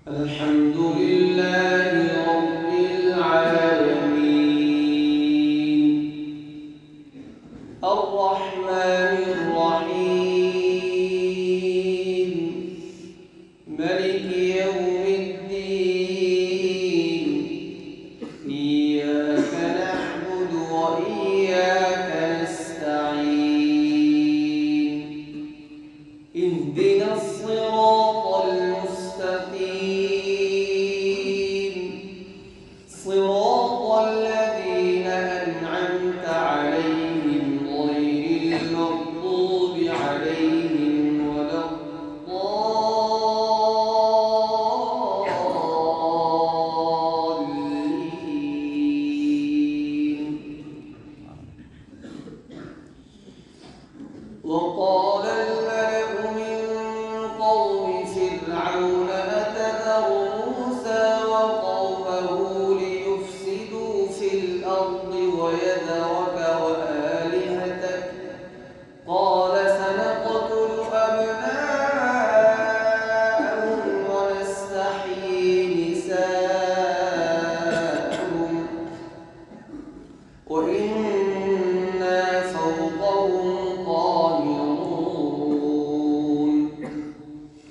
الحمد لله رب العالمين الرحمن الرحيم ملك يوم الدين إياك نعبد وإياك نستعين اهدنا الصراط المستقيم صراط الذين أنعمت عليهم غير المغضوب عليهم ولا الضالين. وقال الملأ من قوم فرعون أتذر موسى وقومه ليفسدوا في الأرض ويذرك وآلهتك قال سنقتل أبناءهم ونستحيي نساءهم وإنا فوقهم قاهرون.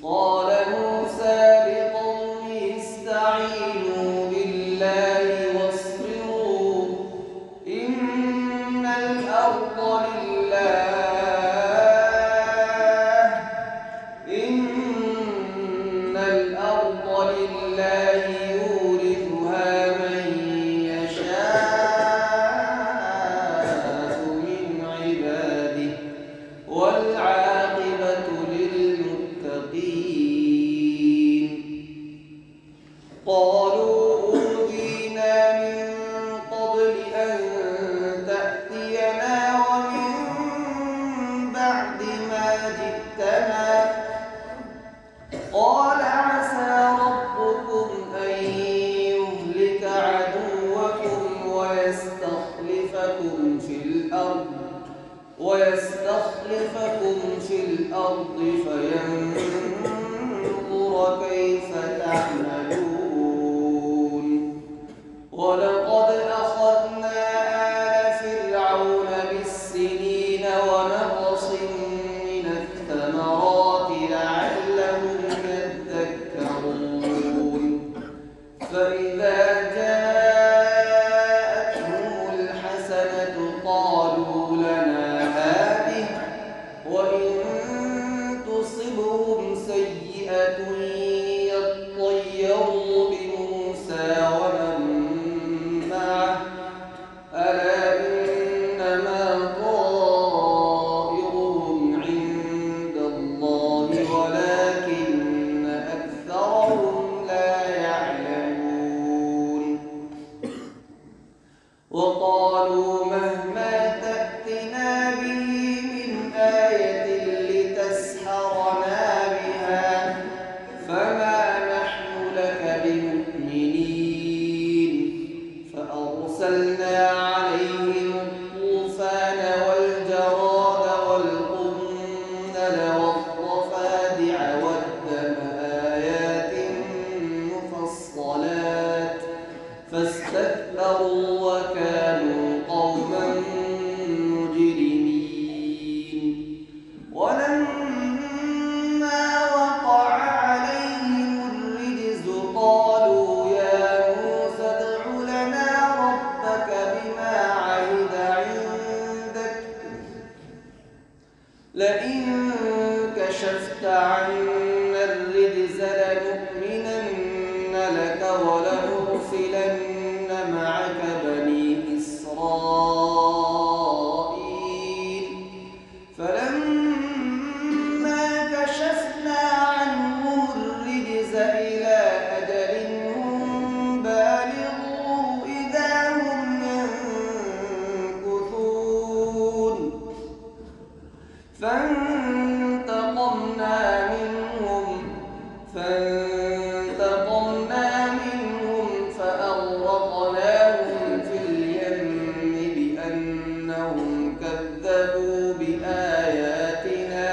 قال موسى لقومه استعينوا بالله واصبروا إن الأرض لله يورثها من يشاء من عباده والعاقبة للمتقين. قالوا أوذينا من قبل أن تأتينا ومن بعد ما جئتنا قال عسى ربكم أن يهلك عدوكم ويستخلفكم في الأرض فينظر كيف تعملون. ولقد أخذنا آل فرعون بالسنين ونقص من الثمرات لعلهم يذكرون. فإذا جاءتهم الحسنة قالوا لنا هذه وإن تصبهم سيئة يطيروا بموسى ومن معه ألا إنما طائرهم عند الله ولكن أكثرهم لا يعلمون. وقالوا مهما تأتنا به من آية لتسحرنا بها فما نحن لك بمؤمنين. فأرسلنا عليهم الطوفان والجراد والقمل والضفادع والدم آيات مفصلات فاستكبروا وكانوا قوما مجرمين. ولما وقع عليهم الرجز قالوا يا موسى ادع لنا ربك بما عهد عندك لئن كشفت عنا الرجز لنؤمنن لك ولنرسلن معك بني إسرائيل. فلما كشفنا عنهم الرجز إلى أجل هم بالغوه إذا هم ينكثون. فانتقمنا منهم فأغرقناهم في اليم بأنهم كذبوا بآياتنا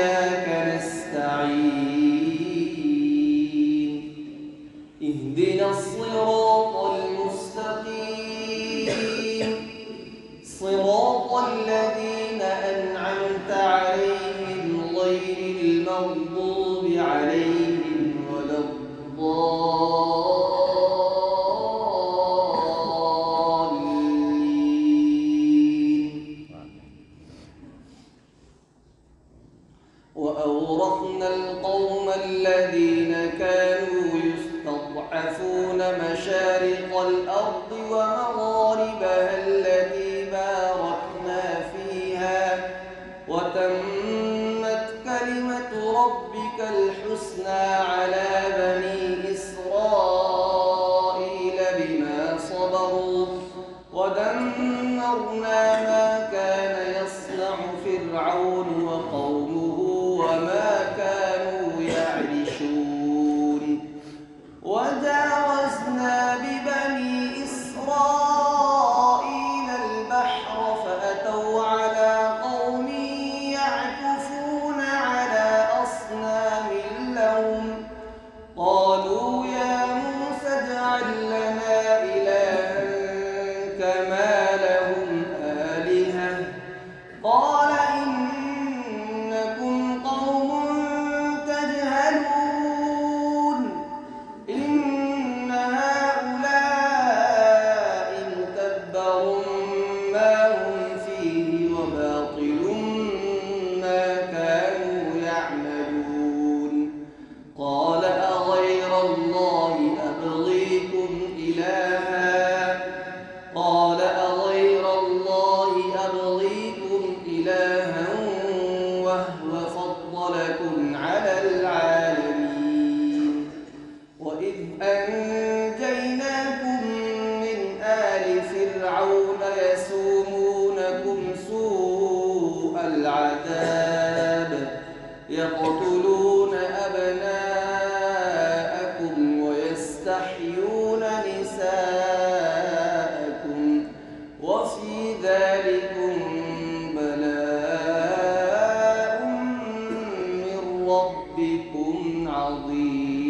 وإياك نستعين اهدنا الصراط المستقيم صراط الذين أنعمت عليهم غير المغضوب عليهم ولا الضالين. وأورثنا القوم الذين كانوا يستضعفون مشارق الأرض ومغاربها التي باركنا فيها وتمت كلمة ربك الحسنى على بني إسرائيل بما صبروا ودمرنا ما كان يصنع فرعون وقومه وما كانوا يعرشون. وجاوزنا ببني إسرائيل البحر فأتوا على قوم يعكفون على أصنام لهم قالوا يا موسى اجعل لنا إلها كما لهم آلهة قال إنكم قوم تجهلون إن هؤلاء متبر ما هم فيه وباطل ما كانوا يعملون. قال أغير الله أبغيكم إلها وهو فضلكم على العالمين. وإذ أنجيناكم من آل فرعون يسومونكم سوء العذاب يقتلون أبناءكم ويستحيون نساءكم وفي ذلكم بلاء من ربكم عظيم.